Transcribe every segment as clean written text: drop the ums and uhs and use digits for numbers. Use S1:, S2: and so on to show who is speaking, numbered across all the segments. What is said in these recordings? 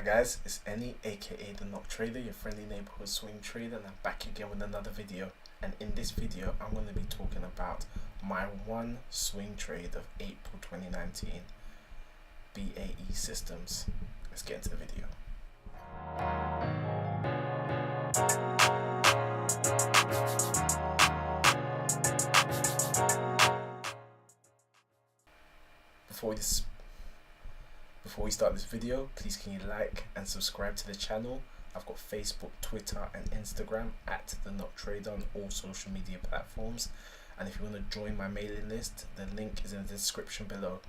S1: Hi guys, it's Any aka the Knock Trader, your friendly neighborhood swing trader, and I'm back again with another video. And in this video I'm going to be talking about my one swing trade of April 2019, BAE Systems. Let's get into the video. Before we start this video, please can you like and subscribe to the channel. I've got Facebook, Twitter and Instagram at the Knock Trader on all social media platforms. And if you want to join my mailing list, the link is in the description below.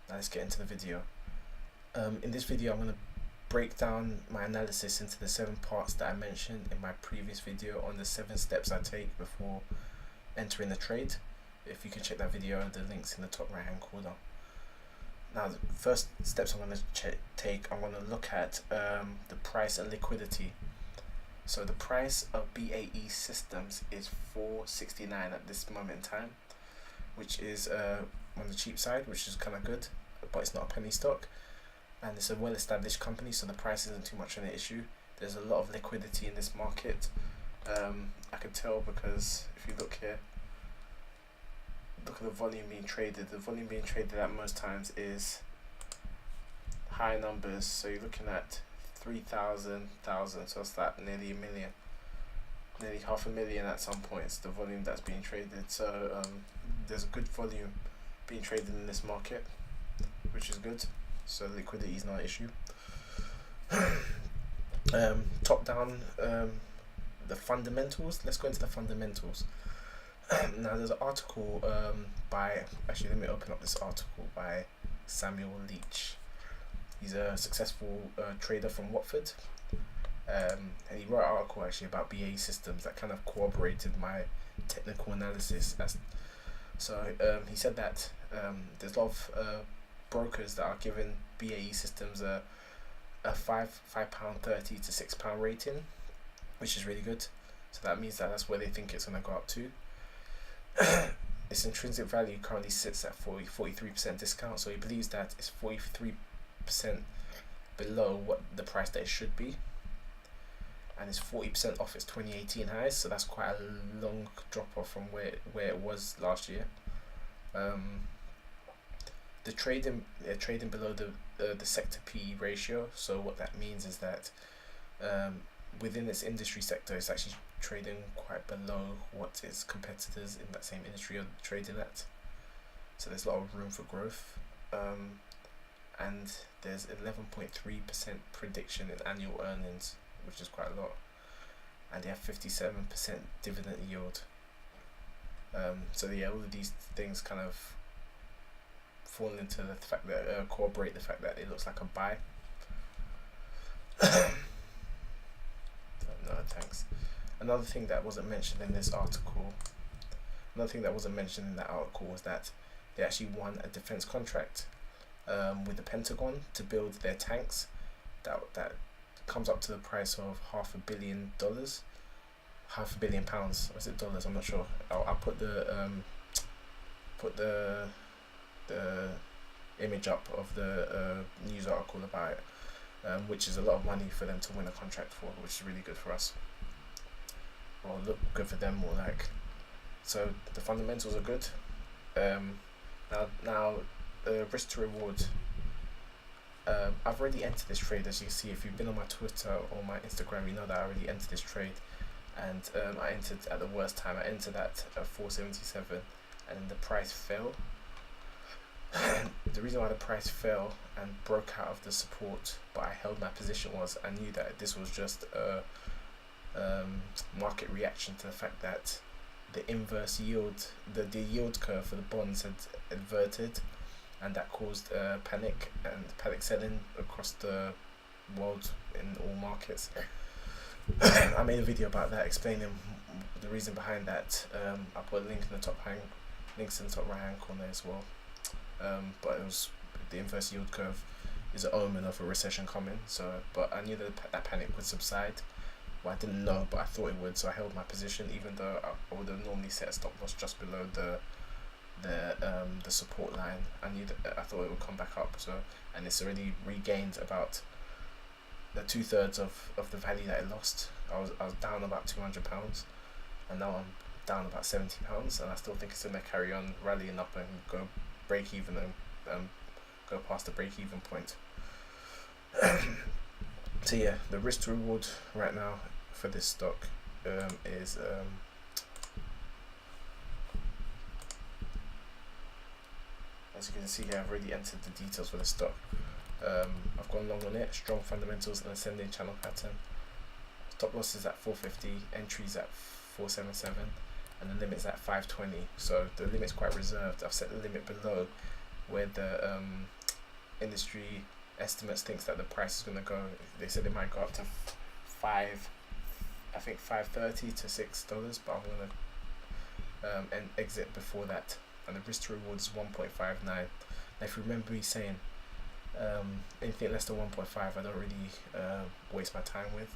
S1: Now let's get into the video. In this video I'm going to break down my analysis into the 7 parts that I mentioned in my previous video on the 7 steps I take before entering the trade. If you can check that video, the link's in the top right hand corner. Now the first steps I'm going to take, I'm going to look at the price and liquidity. So the price of BAE Systems is $4.69 at this moment in time, which is on the cheap side, which is kind of good, but it's not a penny stock, and it's a well-established company, so the price isn't too much of an issue. There's a lot of liquidity in this market. I can tell because if you look here, look at the volume being traded. The volume being traded at most times is high numbers, so you're looking at 3,000, so that's that nearly a million, nearly half a million at some points, the volume that's being traded. So there's a good volume being traded in this market, which is good, so liquidity is not an issue. Top down, the fundamentals, let's go into the fundamentals. Now there's an article actually let me open up this article by Samuel Leach. He's a successful trader from Watford, and he wrote an article actually about BAE Systems that kind of corroborated my technical analysis. He said that there's a lot of brokers that are giving BAE Systems a £5.30 to £6 rating, which is really good. So that means that that's where they think it's going to go up to. Its intrinsic value currently sits at 43% discount, so he believes that it's 43% below what the price that it should be, and it's 40% off its 2018 highs, so that's quite a long drop off from where it was last year. The trading below the sector PE ratio, so what that means is that within this industry sector it's actually trading quite below what its competitors in that same industry are trading at, so there's a lot of room for growth. And there's 11.3% prediction in annual earnings, which is quite a lot, and they have 57% dividend yield. So yeah, all of these things kind of fall into the fact that corroborate the fact that it looks like a buy. No thanks. Another thing that wasn't mentioned in that article was that they actually won a defense contract with the Pentagon to build their tanks. That comes up to the price of £500 million, £500 million, or is it dollars? I'm not sure. I'll put the image up of the news article about it, which is a lot of money for them to win a contract for, which is really good for us. Well, look good for them, more like. So the fundamentals are good. Now risk to reward. I've already entered this trade, as you can see. If you've been on my Twitter or my Instagram, you know that I already entered this trade, and I entered at the worst time. I entered at 477, and then the price fell. The reason why the price fell and broke out of the support but I held my position was I knew that this was just a market reaction to the fact that the inverse yield, the yield curve for the bonds had inverted, and that caused panic selling across the world in all markets. I made a video about that explaining the reason behind that. I put a link in the links in the top right hand corner as well. But it was the inverse yield curve is an omen of a recession coming. But I knew that panic would subside. Well, I didn't know, but I thought it would, so I held my position, even though I would have normally set a stop loss just below the support line. I thought it would come back up. And it's already regained about the 2/3 of the value that it lost. I was down about £200, and now I'm down about £70, and I still think it's gonna carry on rallying up and go break even and go past the break even point. So yeah, the risk to reward right now for this stock is as you can see here, I've already entered the details for the stock. I've gone long on it, strong fundamentals and ascending channel pattern. Stop loss is at 450, entries at 477, and the limit's at 520. So the limit's quite reserved. I've set the limit below where the industry estimates thinks that the price is going to go. They said it might go up to $530 to $6, but I'm going to and exit before that. And the risk to reward is 1.59. Now, if you remember me saying anything less than 1.5, I don't really waste my time with.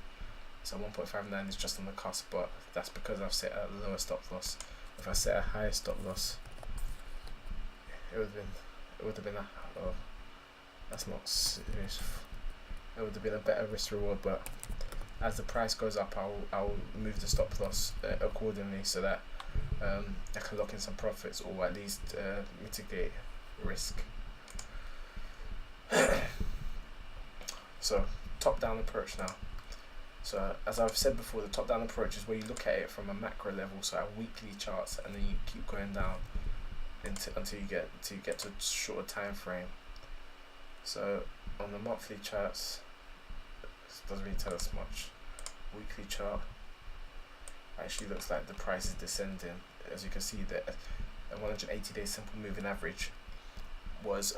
S1: So 1.59 is just on the cusp, but that's because I've set a lower stop loss. If I set a higher stop loss, it would have been oh, that's not serious. It would have been a better risk reward, but as the price goes up, I'll move the stop loss accordingly, so that I can lock in some profits, or at least mitigate risk. So top down approach now. So as I've said before, the top down approach is where you look at it from a macro level, so at weekly charts, and then you keep going down until you get to a shorter time frame. So on the monthly charts, this doesn't really tell us much. Weekly chart actually looks like the price is descending. As you can see, that a 180-day simple moving average was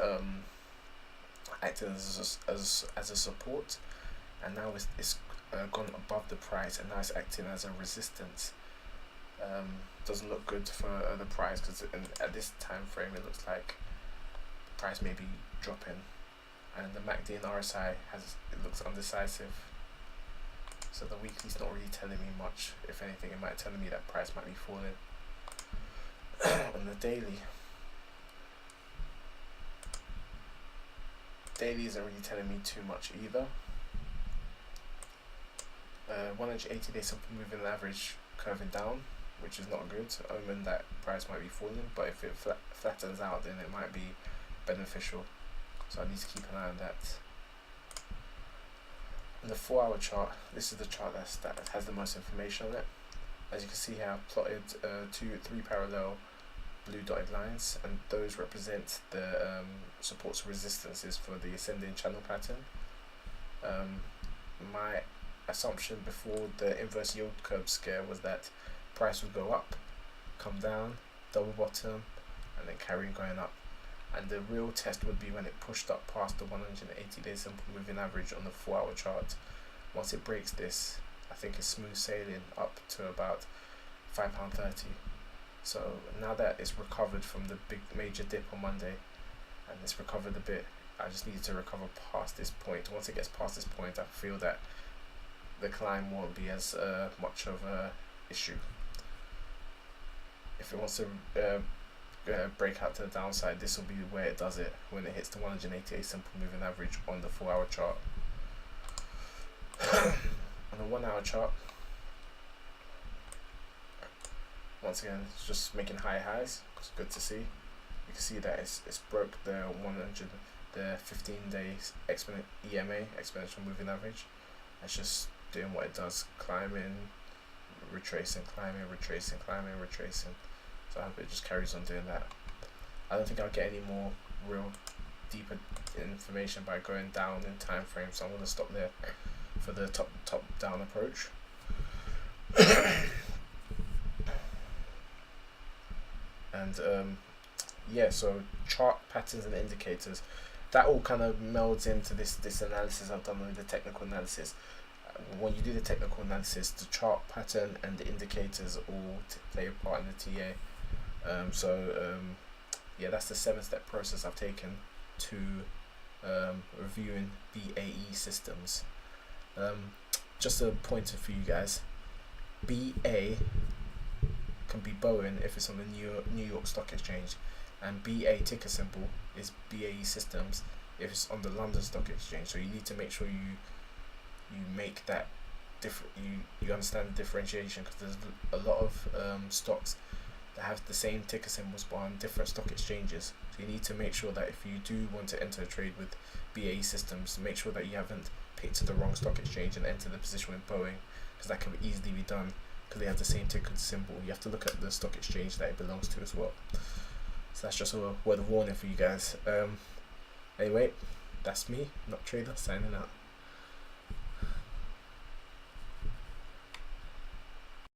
S1: acting as a support, and now it's gone above the price, and now it's acting as a resistance. Doesn't look good for the price, because at this time frame it looks like the price may be dropping, and the MACD and RSI looks undecisive. So the weekly's not really telling me much. If anything, it might tell me that price might be falling. On the daily isn't really telling me too much either. 180-day simple moving average curving down, which is not good, omen that price might be falling, but if it flattens out, then it might be beneficial, so I need to keep an eye on that. On the 4-hour chart, this is the chart that has the most information on it. As you can see here, I've plotted 3 parallel blue dotted lines, and those represent the supports and resistances for the ascending channel pattern. My assumption before the inverse yield curve scare was that price would go up, come down, double bottom, and then carry on going up. And the real test would be when it pushed up past the 180-day simple moving average on the 4-hour chart. Once it breaks this, I think it's smooth sailing up to about £5.30. So now that it's recovered from the big major dip on Monday, and it's recovered a bit, I just need to recover past this point. Once it gets past this point, I feel that the climb won't be as much of a issue. If it wants to break out to the downside, this will be where it does it, when it hits the 180-day simple moving average on the 4-hour chart. On the 1-hour chart, once again, it's just making high highs. It's good to see. You can see that it's broke the 15-day EMA, exponential moving average. It's just doing what it does, climbing, retracing, climbing, retracing, climbing, retracing. So I hope it just carries on doing that. I don't think I'll get any more real deeper information by going down in time frame, so I'm going to stop there for the top down approach. And yeah, so chart patterns and indicators, that all kind of melds into this analysis I've done with the technical analysis. When you do the technical analysis, the chart pattern and the indicators all play a part in the TA. Yeah, that's the 7-step process I've taken to reviewing BAE Systems. Just a pointer for you guys, BA can be Boeing if it's on the New York Stock Exchange, and BA ticker symbol is BAE Systems if it's on the London Stock Exchange. So you need to make sure you you make that different. You understand the differentiation, because there's a lot of stocks that have the same ticker symbols but on different stock exchanges. So you need to make sure that if you do want to enter a trade with BAE Systems, make sure that you haven't picked the wrong stock exchange and entered the position with Boeing, because that can easily be done because they have the same ticker symbol. You have to look at the stock exchange that it belongs to as well. So that's just a word of warning for you guys. Anyway, that's me, Not Trader, signing out.